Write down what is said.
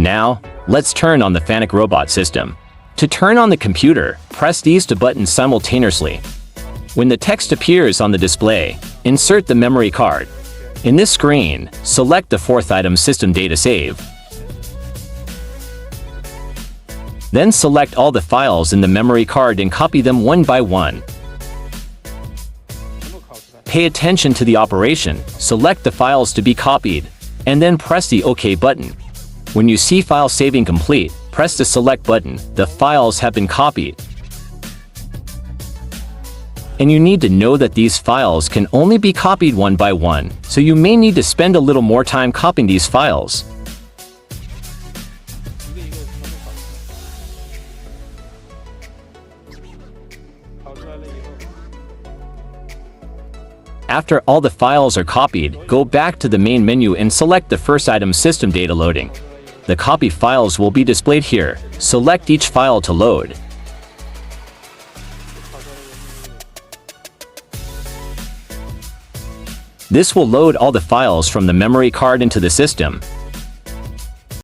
Now, let's turn on the FANUC robot system. To turn on the computer, press these two buttons simultaneously. When the text appears on the display, insert the memory card. In this screen, select the fourth item System Data Save. Then select all the files in the memory card and copy them one by one. Pay attention to the operation, select the files to be copied, and then press the OK button. When you see file saving complete, press the select button. The files have been copied. And you need to know that these files can only be copied one by one, so you may need to spend a little more time copying these files. After all the files are copied, go back to the main menu and select the first item System Data Loading. The copy files will be displayed here. Select each file to load. This will load all the files from the memory card into the system.